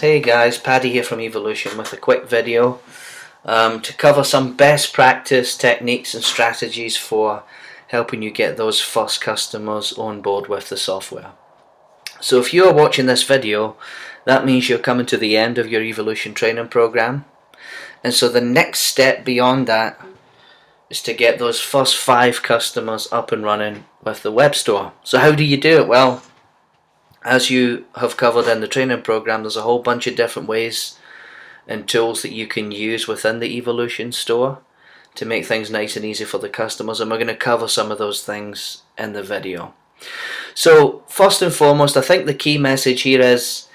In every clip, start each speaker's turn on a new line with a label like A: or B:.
A: Hey guys, Paddy here from Evolution with a quick video to cover some best practice techniques and strategies for helping you get those first customers on board with the software. So if you are watching this video, that means you're coming to the end of your Evolution training program, and so the next step beyond that is to get those first 5 customers up and running with the web store. So how do you do it? Well, as you have covered in the training program, there's a whole bunch of different ways and tools that you can use within the Evolution store to make things nice and easy for the customers, and we're going to cover some of those things in the video. So first and foremost, I think the key message here is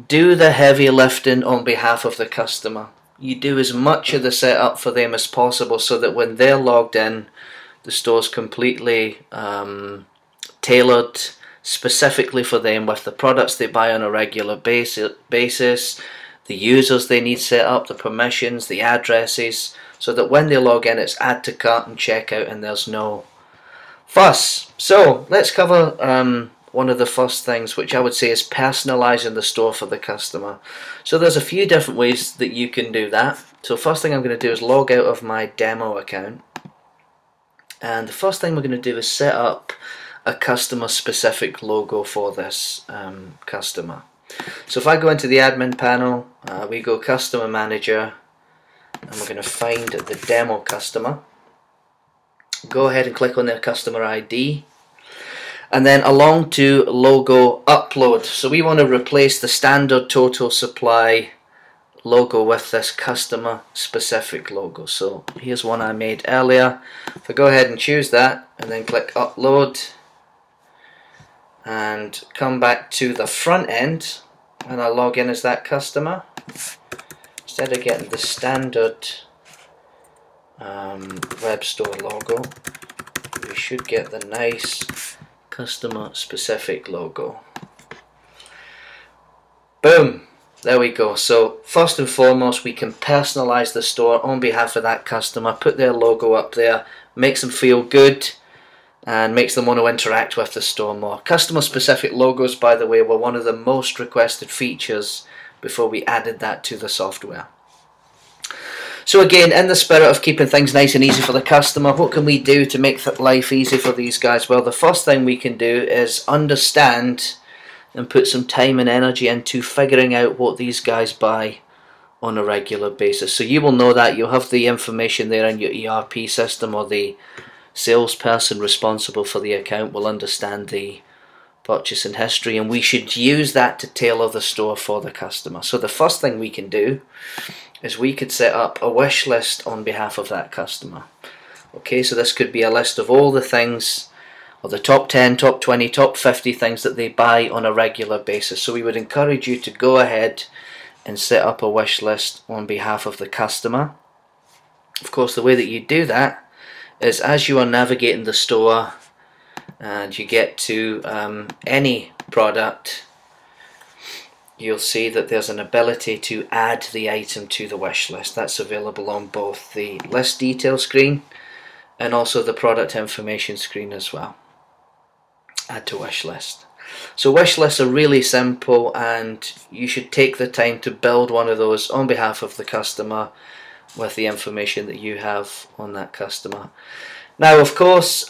A: do the heavy lifting on behalf of the customer. You do as much of the setup for them as possible so that when they're logged in, the store's completely tailored specifically for them with the products they buy on a regular basis, the users they need set up, the permissions, the addresses, so that when they log in it's add to cart and checkout and there's no fuss. So let's cover one of the first things, which I would say is personalizing the store for the customer. So there's a few different ways that you can do that. So first thing I'm going to do is log out of my demo account, and the first thing we're going to do is set up a customer specific logo for this customer. So if I go into the admin panel, we go customer manager, and we're going to find the demo customer. Go ahead and click on their customer ID, and then along to logo upload. So we want to replace the standard total supply logo with this customer specific logo. So here's one I made earlier. If I go ahead and choose that and then click upload and come back to the front end, and I log in as that customer, instead of getting the standard web store logo, we should get the nice customer specific logo. Boom, there we go. So first and foremost, we can personalize the store on behalf of that customer, put their logo up there, makes them feel good and makes them want to interact with the store more. Customer specific logos, by the way, were one of the most requested features before we added that to the software. So again, in the spirit of keeping things nice and easy for the customer, what can we do to make life easy for these guys? Well, the first thing we can do is understand and put some time and energy into figuring out what these guys buy on a regular basis. So you will know that. You'll have the information there in your ERP system, or the salesperson responsible for the account will understand the purchasing history, and we should use that to tailor the store for the customer. So the first thing we can do is we could set up a wish list on behalf of that customer. Okay, so this could be a list of all the things, or the top 10, top 20, top 50 things that they buy on a regular basis. So we would encourage you to go ahead and set up a wish list on behalf of the customer. Of course, the way that you do that is as you are navigating the store and you get to any product, you'll see that there's an ability to add the item to the wish list. That's available on both the list detail screen and also the product information screen as well. Add to wish list. So wish lists are really simple, and you should take the time to build one of those on behalf of the customer with the information that you have on that customer. Now, of course,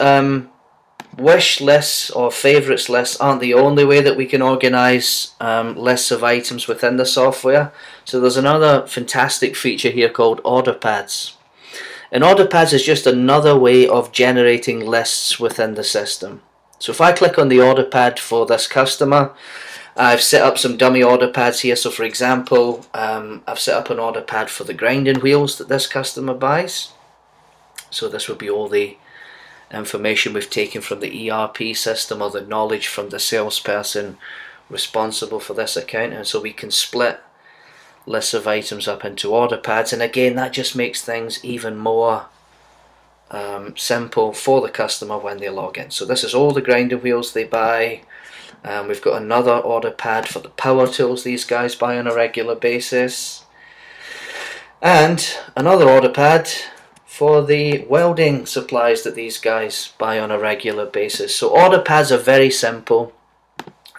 A: wish lists or favorites lists aren't the only way that we can organize lists of items within the software. So there's another fantastic feature here called order pads. And order pads is just another way of generating lists within the system. So if I click on the order pad for this customer, I've set up some dummy order pads here. So for example, I've set up an order pad for the grinding wheels that this customer buys. So this would be all the information we've taken from the ERP system, or the knowledge from the salesperson responsible for this account, and so we can split lists of items up into order pads, and again that just makes things even more simple for the customer when they log in. So this is all the grinding wheels they buy. We've got another order pad for the power tools these guys buy on a regular basis, and another order pad for the welding supplies that these guys buy on a regular basis. So order pads are very simple.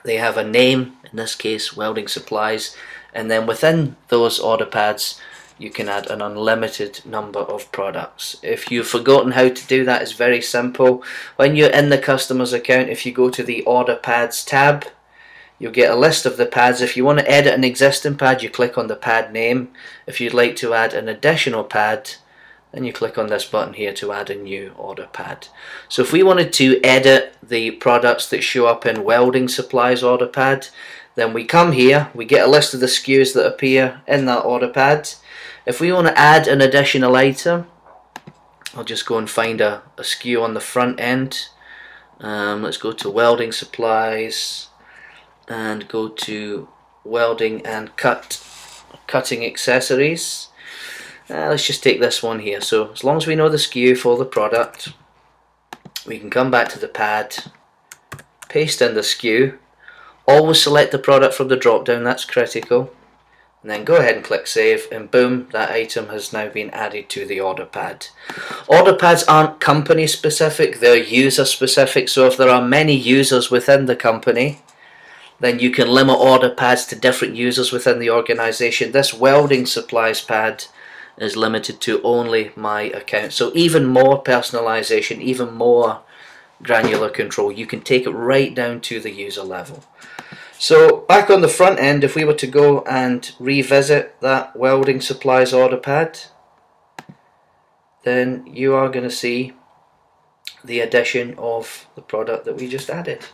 A: They have a name, in this case welding supplies, and then within those order pads you can add an unlimited number of products. If you've forgotten how to do that, it's very simple. When you're in the customer's account, if you go to the order pads tab, you'll get a list of the pads. If you want to edit an existing pad, you click on the pad name. If you'd like to add an additional pad, then you click on this button here to add a new order pad. So if we wanted to edit the products that show up in welding supplies order pad, then we come here, we get a list of the SKUs that appear in that order pad. If we want to add an additional item, I'll just go and find a SKU on the front end. Let's go to welding supplies and go to welding and cutting accessories. Let's just take this one here. So as long as we know the SKU for the product, we can come back to the pad, paste in the SKU, always select the product from the drop down, that's critical, and then go ahead and click save, and boom, that item has now been added to the order pad. Order pads aren't company specific, they're user specific, so if there are many users within the company, then you can limit order pads to different users within the organization. This welding supplies pad is limited to only my account, so even more personalization, even more granular control. You can take it right down to the user level. So back on the front end, if we were to go and revisit that welding supplies order pad, then you are going to see the addition of the product that we just added.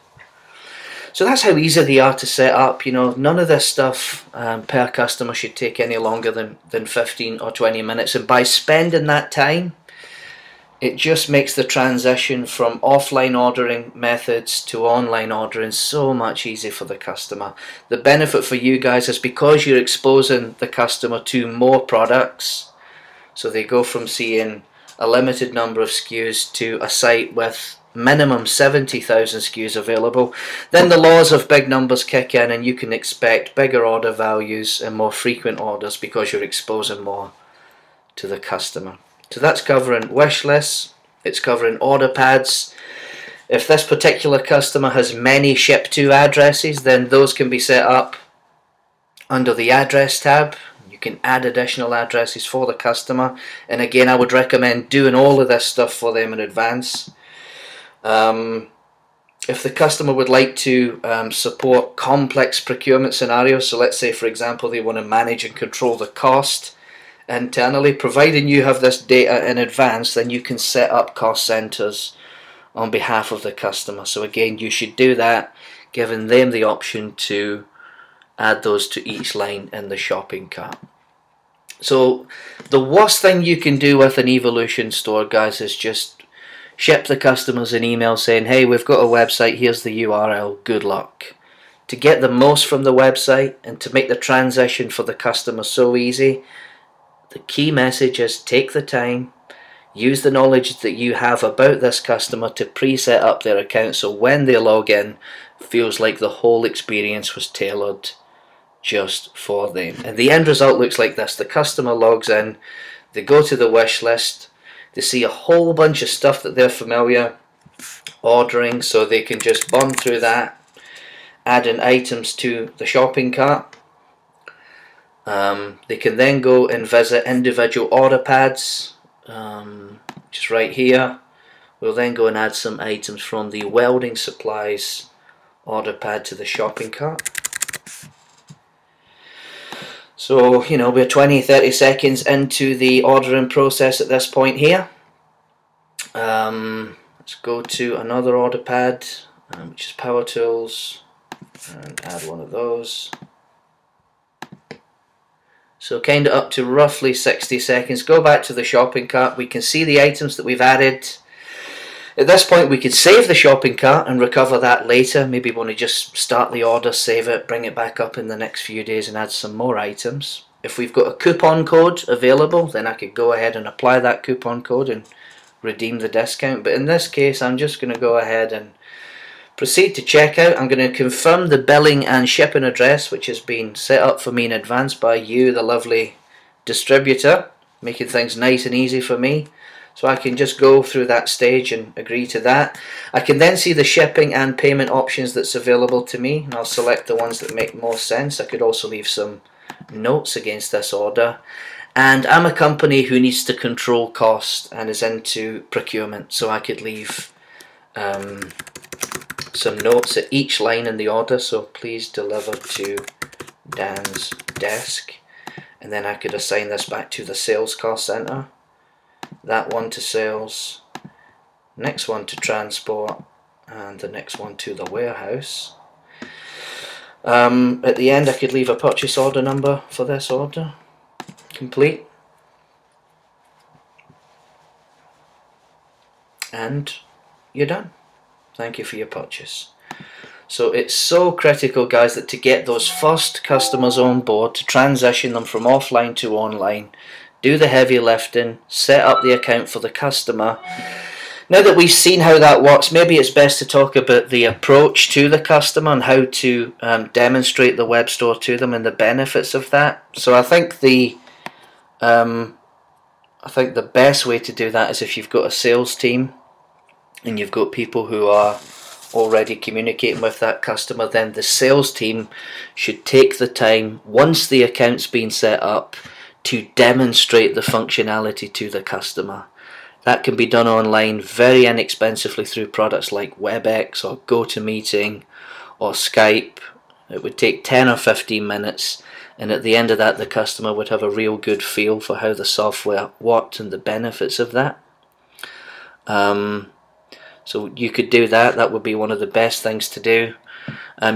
A: So that's how easy they are to set up. You know, none of this stuff per customer should take any longer than 15 or 20 minutes, and by spending that time, it just makes the transition from offline ordering methods to online ordering so much easier for the customer. The benefit for you guys is because you're exposing the customer to more products, so they go from seeing a limited number of SKUs to a site with minimum 70,000 SKUs available, then the laws of big numbers kick in and you can expect bigger order values and more frequent orders because you're exposing more to the customer. So that's covering wish lists, it's covering order pads. If this particular customer has many ship to addresses, then those can be set up under the address tab. You can add additional addresses for the customer, and again I would recommend doing all of this stuff for them in advance. If the customer would like to support complex procurement scenarios, so let's say for example they want to manage and control the cost internally, providing you have this data in advance, then you can set up cost centers on behalf of the customer. So again, you should do that, giving them the option to add those to each line in the shopping cart. So the worst thing you can do with an Evolution store, guys, is just ship the customers an email saying, hey, we've got a website, here's the URL, good luck. To get the most from the website and to make the transition for the customer so easy, the key message is take the time, use the knowledge that you have about this customer to pre-set up their account so when they log in, it feels like the whole experience was tailored just for them. And the end result looks like this. The customer logs in, they go to the wish list, they see a whole bunch of stuff that they're familiar ordering, so they can just bomb through that, adding items to the shopping cart. They can then go and visit individual order pads, just right here. We'll then go and add some items from the welding supplies order pad to the shopping cart. So, you know, we're 20-30 seconds into the ordering process at this point here. Let's go to another order pad, which is power tools, and add one of those. So kind of up to roughly 60 seconds. Go back to the shopping cart. We can see the items that we've added. At this point we could save the shopping cart and recover that later. Maybe want to just start the order, save it, bring it back up in the next few days and add some more items. If we've got a coupon code available, then I could go ahead and apply that coupon code and redeem the discount. But in this case I'm just going to go ahead and proceed to checkout. I'm going to confirm the billing and shipping address, which has been set up for me in advance by you, the lovely distributor, making things nice and easy for me. So I can just go through that stage and agree to that. I can then see the shipping and payment options that's available to me, and I'll select the ones that make most sense. I could also leave some notes against this order, and I'm a company who needs to control cost and is into procurement, so I could leave some notes at each line in the order. So please deliver to Dan's desk, and then I could assign this back to the sales cost center, that one to sales, next one to transport, and the next one to the warehouse. At the end I could leave a purchase order number for this order. Complete. And you're done. Thank you for your purchase. So it's so critical, guys, that to get those first customers on board, to transition them from offline to online, do the heavy lifting, set up the account for the customer. Now that we've seen how that works, maybe it's best to talk about the approach to the customer and how to demonstrate the web store to them and the benefits of that. So I think the best way to do that is if you've got a sales team and you've got people who are already communicating with that customer, then the sales team should take the time, once the account's been set up, to demonstrate the functionality to the customer. That can be done online very inexpensively through products like WebEx or GoToMeeting or Skype. It would take 10 or 15 minutes, and at the end of that the customer would have a real good feel for how the software worked and the benefits of that. So you could do that. That would be one of the best things to do.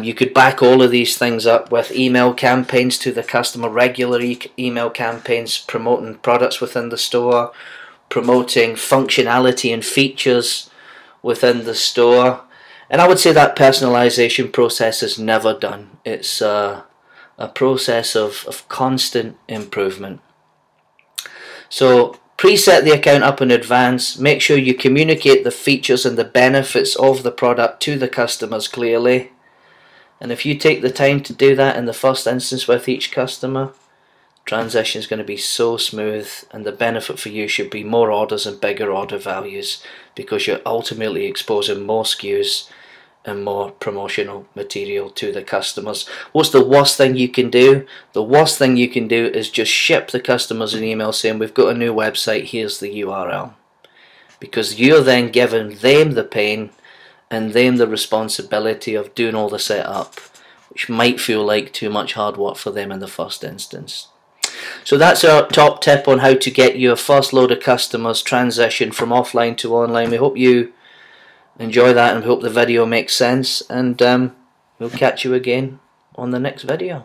A: You could back all of these things up with email campaigns to the customer, regular email campaigns promoting products within the store, promoting functionality and features within the store. And I would say that personalization process is never done. It's a process of constant improvement. So preset the account up in advance. Make sure you communicate the features and the benefits of the product to the customers clearly. And if you take the time to do that in the first instance with each customer, transition is going to be so smooth, and the benefit for you should be more orders and bigger order values, because you're ultimately exposing more SKUs and more promotional material to the customers. What's the worst thing you can do? The worst thing you can do is just ship the customers an email saying, we've got a new website, here's the URL. Because you're then giving them the pain and them the responsibility of doing all the setup, which might feel like too much hard work for them in the first instance. So that's our top tip on how to get your first load of customers transition from offline to online. We hope you enjoy that and hope the video makes sense, and we'll catch you again on the next video.